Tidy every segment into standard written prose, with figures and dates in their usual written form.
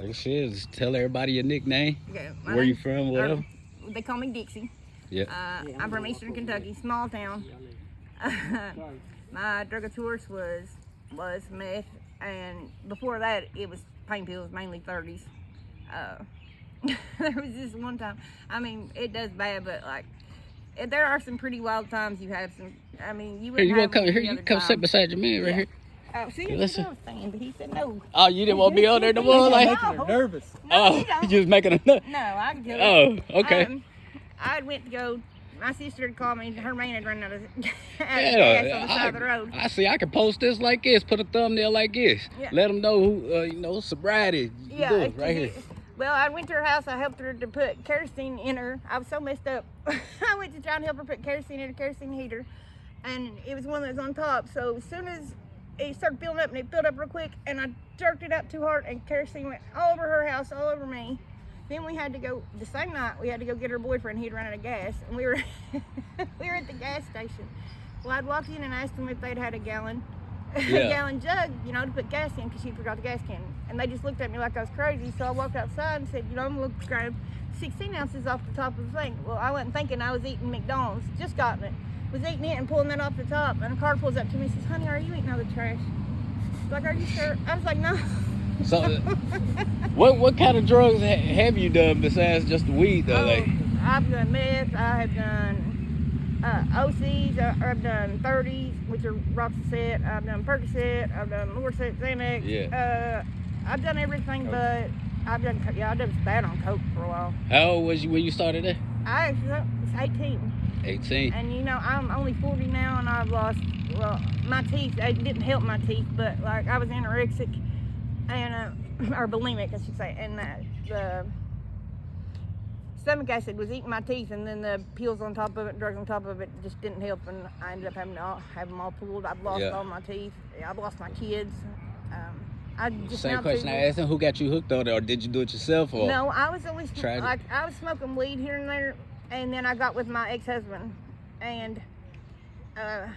Like shit, just tell everybody your nickname. Okay, Where you from, whatever. They call me Dixie. Yeah. I'm from Eastern Kentucky, small town. My drug of choice was meth, and before that it was pain pills, mainly 30s. There was this one time. I mean, it does bad, but like there are some pretty wild times. You have some. I mean, you wouldn't Here you have come. them Here any you other come time. sit beside your man right here. Oh, see, Hey, that's listen. what I was saying, but he said no. Oh, you didn't want to be on there no more, like. Making her nervous. No, Oh, you was making a nut. No, I can tell you. Oh, okay. I went to go. My sister had called me. Her man had run out of gas Yeah, on the side of the road. I see. I can post this like this. Put a thumbnail like this. Yeah. Let them know who, sobriety. Yeah, Do it right here. Well, I went to her house. I helped her to put kerosene in her. I was so messed up. I went to try and help her put kerosene in a kerosene heater, and it was one that was on top. So as soon as it started filling up, and it filled up real quick, and I jerked it out too hard, and kerosene went all over her house, all over me. Then we had to go, the same night, we had to go get her boyfriend. He'd run out of gas, and we were at the gas station. Well, I'd walked in and asked them if they'd had a gallon jug, to put gas in, because she forgot the gas can. And they just looked at me like I was crazy. So I walked outside and said, I'm going to grab 16 ounces off the top of the thing. Well, I wasn't thinking. I was eating McDonald's, just gotten it. Was eating it and pulling that off the top. And a car pulls up to me and says, honey, are you eating all the trash? Like, are you sure? I was like, no. So, what kind of drugs have you done besides just the weed, though? I've done meth. I have done OCs. I've done 30s, which are Roxicet. I've done Percocet. I've done Lorcet, Xanax. Yeah. I've done everything, but I done bad on coke for a while. How old was you when you started that? I was 18. 18. And I'm only 40 now, and I've lost, my teeth. It didn't help my teeth, but like I was anorexic and or bulimic, I should say, and the stomach acid was eating my teeth, and then the pills on top of it, drugs on top of it, just didn't help, and I ended up having to have them all pulled. I've lost all my teeth. I've lost my kids. Same question I asked him. Who got you hooked on it, or did you do it yourself? Or no, I was always I was smoking weed here and there, and then I got with my ex-husband, and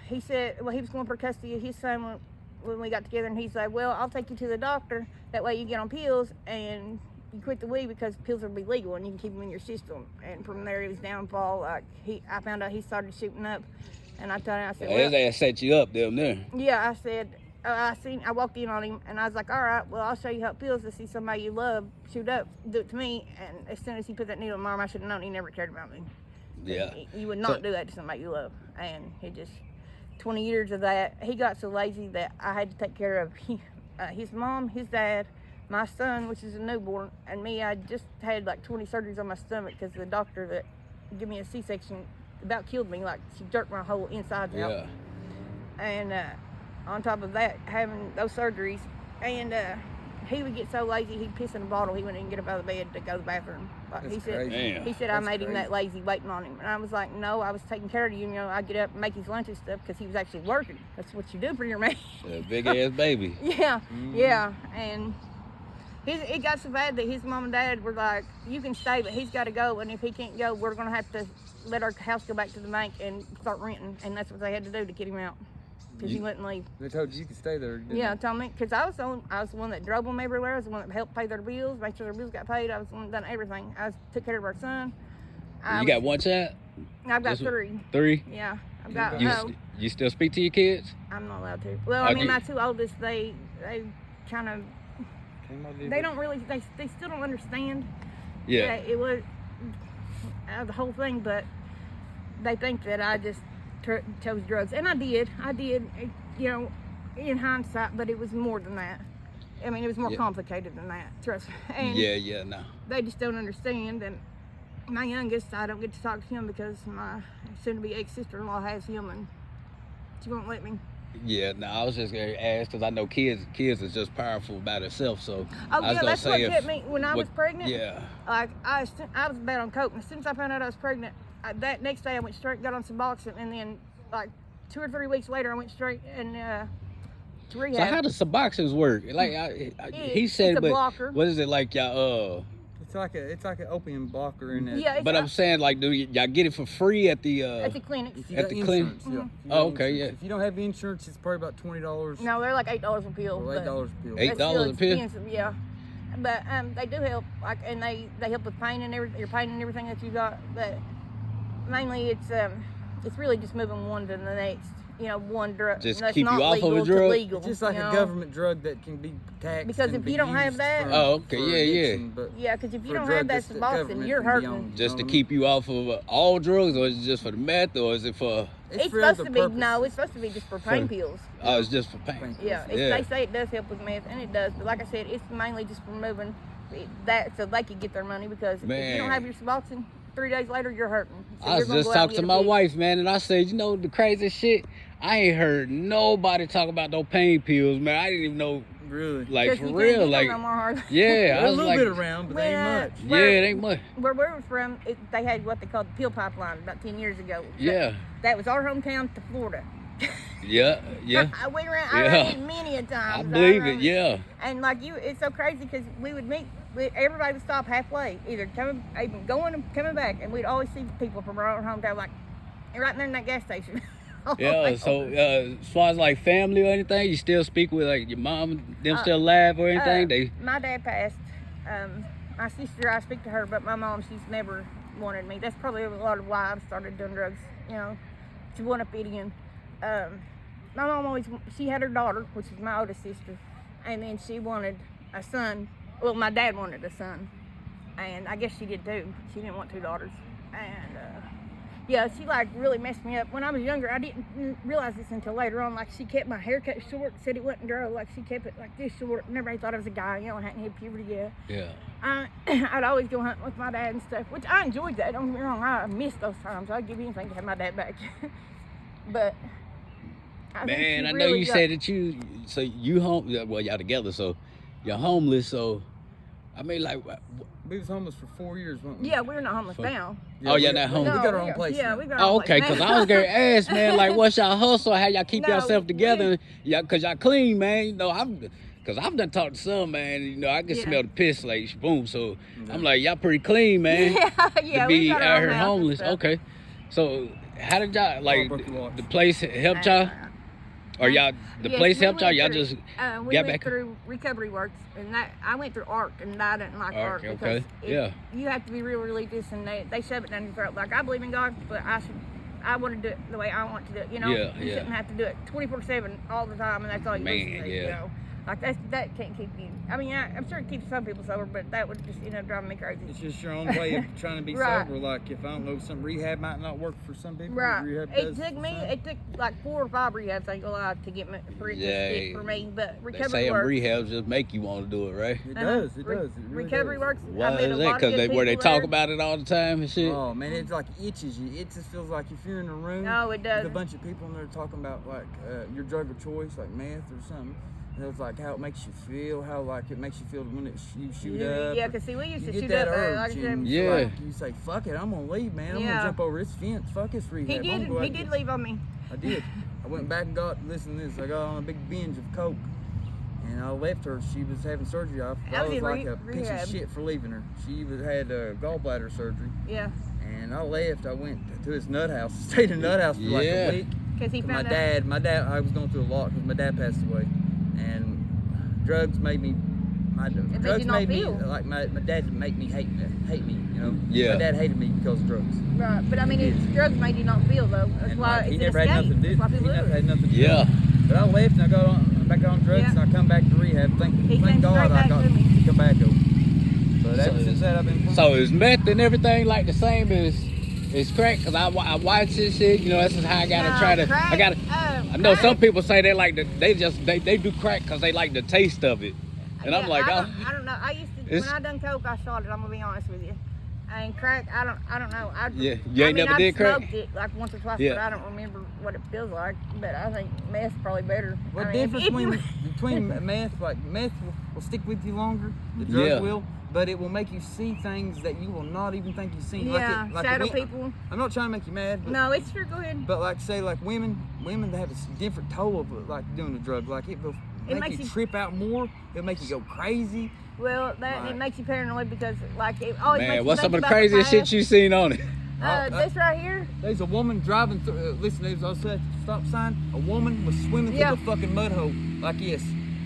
he said, he was going for custody of his son when we got together, and he's like, well, I'll take you to the doctor. That way you get on pills and you quit the weed, because pills will be legal and you can keep them in your system. And from there, it was downfall. I found out he started shooting up, and I told him, I said, well, his ass set you up them there. Yeah, I said, I walked in on him, and I was like, all right, well, I'll show you how it feels to see somebody you love shoot up, do it to me. And as soon as he put that needle in my arm, I should have known he never cared about me. Yeah. You would not do that to somebody you love. And he just, 20 years of that, he got so lazy that I had to take care of his mom, his dad, my son, which is a newborn, and me. I just had like 20 surgeries on my stomach because the doctor that gave me a C-section about killed me. Like, she jerked my whole insides out. And on top of that, having those surgeries, and he would get so lazy he'd piss in a bottle. He wouldn't even get up out of the bed to go to the bathroom. He said I made him that lazy waiting on him, and I was like, no, I was taking care of you. I'd get up and make his lunch and stuff, because he was actually working. That's what you do for your man. Big ass baby. Yeah, yeah, and it got so bad that his mom and dad were like, you can stay, but he's got to go, and if he can't go, we're gonna have to let our house go back to the bank and start renting, and that's what they had to do to get him out. Because he wouldn't leave. They told you could stay there. Yeah, told me, because I was the one that drove them everywhere. I was the one that helped pay their bills, make sure their bills got paid. I was the one that done everything. took care of our son. You got one child? I've got three. 3? Yeah, I've got. You still speak to your kids? I'm not allowed to. Well, I mean, my two oldest, they kind of, they don't really, they still don't understand. Yeah. It was the whole thing, but they think that I just chose drugs, and I did, in hindsight, but it was more than that. I mean, it was more complicated than that, trust me. And no. They just don't understand, and my youngest, I don't get to talk to him because my soon-to-be ex-sister-in-law has him, and she won't let me. Yeah, no, I was just going to ask, because I know kids is just powerful by themselves, so that's what kept me, when I was pregnant, like, I was bad on coke, and as soon as I found out I was pregnant, that next day I went straight, got on Suboxone, and then like 2 or 3 weeks later I went straight and to rehab. So how does Suboxone work? Like he said, it's a but blocker. What is it like, y'all? It's like an opium blocker in that. Yeah, but I'm saying, like, do y'all get it for free at the clinics? At the clinic? Yeah. Oh, okay, yeah. If you don't have insurance, it's probably about $20. No, they're like $8 a pill. $8 a pill. $8 a pill. Expensive, yeah. But they do help, like, and they help with pain and everything, your pain and everything that you got. But mainly, it's really just moving one to the next. You know, one drug. Just that's keep not you off of a legal to drug? legal, It's just like you a know? government drug that can be taxed. Because and if be you don't have used that- for- Oh, okay, for yeah, addiction, but Yeah, because if you for a don't drug have that that's the Suboxone, government you're can be hurting. on. Just to Mhm. keep you off of all drugs, or is it just for the meth, or is it for? It's for supposed other to be purposes. no, it's supposed to be just for pain pills. Oh, it's just for pain. Pain. Yeah, Yeah. they say it does help with meth, and it does. But like I said, it's mainly just removing that so they can get their money. Because if you Man. don't have your Suboxone, 3 days later you're hurting. So I you're was gonna just go out and talking to get my a fix. wife, man, and I said, you know, the craziest shit. I ain't heard nobody talk about no pain pills, man. I didn't even know, Really. like, Because for you can't real, get like, them no more hard. yeah, There's I a was little like, bit around, but they ain't Well, much. yeah, it ain't much. Where we were from, they had what they called the pill pipeline about 10 years ago. Yeah, That was our hometown to Florida. yeah, yeah. I ran Yeah. it many a time. I believe it, yeah. And like it's so crazy because we would meet. Everybody would stop halfway, either even going and coming back, and we'd always see people from our own hometown, like right there in that gas station. Yeah, Like, so as far as like family or anything, you still speak with like your mom, them still alive or anything? My dad passed. My sister, I speak to her, but my mom, she's never wanted me. That's probably a lot of why I've started doing drugs. You know, she wanted to fit in. My mom she had her daughter, which is my oldest sister, and then she wanted a son. Well, my dad wanted a son, and I guess she did too. She didn't want 2 daughters, and yeah, she like really messed me up. When I was younger, I didn't realize this until later on. Like, she kept my hair cut short, said it wasn't grow. Like, she kept it like this short, and everybody thought I was a guy. You know, I hadn't hit puberty yet. Yeah. I'd always go hunting with my dad and stuff, which I enjoyed that. Don't get me wrong, I missed those times. I'd give anything to have my dad back. But I think Man, she I know really you said that you home. Well, y'all together, so you're homeless. So, I mean, like, We was homeless for 4 years, weren't we? Yeah, we're not homeless Fuck. now. Oh, yeah, not homeless. We got our own place. Yeah, now. we got our oh, own okay, place because now. I was gonna ask, man, like, what's y'all hustle? How y'all keep No, yourself together? we- Yeah, cause y'all clean, man. You know, cause I've done talked to some, man. You know, I can Yeah. smell the piss, like, boom. So I'm like, y'all pretty clean, man. Yeah, To we be got our out own here house and homeless. stuff. Okay, so how did y'all like broke your watch. the place helped y'all, or y'all the Yes, place we helped y'all? went Y'all through- just we got went back. through recovery works, and that I went through ARC, and I didn't like ARC, ARC because okay, yeah. you have to be real religious, and they shove it down your throat. Like, I believe in God, but I want to do it the way I want to do it. You know, Yeah, you yeah. shouldn't have to do it 24/7 all the time, and that's all you Man, listen to. yeah. You know, like that can't keep you. I mean, I'm sure it keeps some people sober, but that would just end up driving me crazy. It's just your own way of trying to be Right. sober. Like, if I don't know, some rehab might not work for some people. Right. Rehab It does took for me. some. It took like 4 or 5 rehabs. I ain't gonna lie, to get me for it to stick for me. But They recovery say them works. rehabs just make you want to do it, right? It Uh-huh. does. It Re- does. It really recovery does. works. Why I met is a that? lot of good Where they people talk there. about it all the time and shit. Oh man, it's like itches you. It just feels like if you're in a room No, it with does. a bunch of people and they're talking about like your drug of choice, like meth or something. And it's like how it makes you feel, how like it makes you feel when you shoot up. Yeah, or because see, we used you to get shoot that up. urge, Like I said, and Yeah. like, you say, "Fuck it, I'm gonna leave, man. I'm Yeah. gonna jump over this fence. Fuck this rehab. he I'm did. gonna go He out did and-" leave on me. I did. I went back and listen to this. I got on a big binge of coke, and I left her. She was having surgery. I was was in like a piece rehab. of shit for leaving her. She had gallbladder surgery. Yeah, And I left. I went to his nut house. Stayed in nut house for like Yeah. a week. because he 'Cause found my dad. I was going through a lot because my dad passed away, and drugs made me. made you Drugs not made me feel. like my dad made me hate me. You know. Yeah. My dad hated me because of drugs. Right, but I mean, He it's did. drugs made you not feel though. That's And, why like, he it's never an had escape. nothing to do. That's why He people never do it. had nothing to do. Yeah. But I left and I got back on drugs Yeah. and I come back to rehab. Thank He came God straight I back got to me. tobacco. But ever So- since that I've been. So is meth and everything like the same as crack? Cause I watch this shit. You know, that's just how I gotta No, try to. crack, I gotta. I know crack. some people say they like they do crack because they like the taste of it, and I'm Yeah, like, I don't know. I used to It's- when I done coke, I shot it. I'm gonna be honest with you. And crack, I don't know. Yeah, you ain't never I've did crack? smoked it like once or twice, Yeah. but I don't remember what it feels like. But I think meth's probably better. What I mean, difference if you- between meth? Like meth will stick with you longer. The drug Yeah. will, but it will make you see things that you will not even think you've seen. Yeah, like shadow we- people. I'm not trying to make you mad, but, No, it's true. Go ahead. but like say like women they have a different toll of like doing the drug. Like it will make makes you you- trip out more. It'll make you go crazy. Well, that Right. it makes you paranoid because like it always makes man, you what's think some of the about craziest shit past. you seen on it? This right here. There's a woman driving through. Listen, there's also at the stop sign. A woman was swimming Yeah. through the fucking mud hole like this,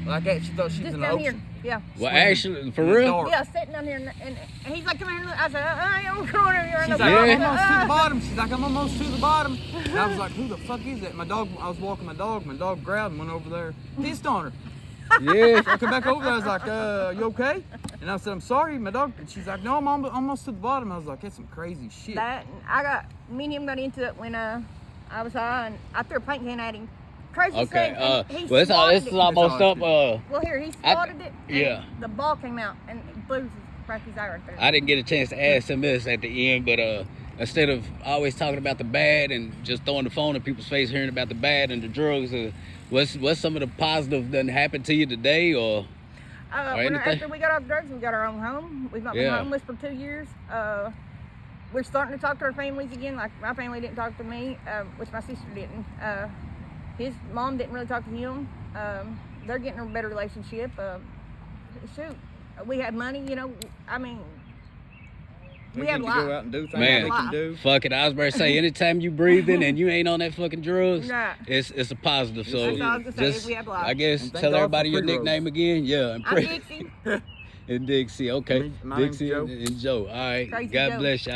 like that. She thought she was Just in the down ocean. here. Yeah. Well, Swimming actually, for in the real? dark. Yeah, sitting down there, and he's like, come here and look. I said, I ain't on the corner. You're in She's the like, Yeah. I'm almost to the bottom. bottom. She's like, I'm almost to the bottom. And I was like, who the fuck is that? My dog, I was walking my dog. My dog grabbed and went over there, pissed on her. Yeah. So I come back over there. I was like, you okay? And I said, I'm sorry, my dog. And she's like, no, I'm almost to the bottom. I was like, that's some crazy shit. Me and him got into it when I was high, and I threw a paint can at him. Crazy Okay. thing. and he Well, this swatted is it. almost up. Well, here, he swatted it. And yeah. The ball came out and it blew cracked his eye right there. I didn't get a chance to ask him this at the end, but instead of always talking about the bad and just throwing the phone in people's face, hearing about the bad and the drugs, what's some of the positive that happened to you today, or anything? After we got off drugs, we got our own home. We've not been Yeah. homeless for 2 years. We're starting to talk to our families again. Like my family didn't talk to me, which my sister didn't. His mom didn't really talk to him. They're getting a better relationship. Shoot, we had money, you know. I mean, we get had to life. go out and do things Man. we can do. fuck it. I was about to say, anytime you breathing and you ain't on that fucking drugs, Right. it's a positive. So That's all I was gonna say, just, we have life. I guess, And thank tell God for everybody your pre-rolls. nickname again. Yeah, and I'm Dixie. and Dixie. Okay, My name's Dixie Joe. and Joe. All right, Crazy God Joe. bless you.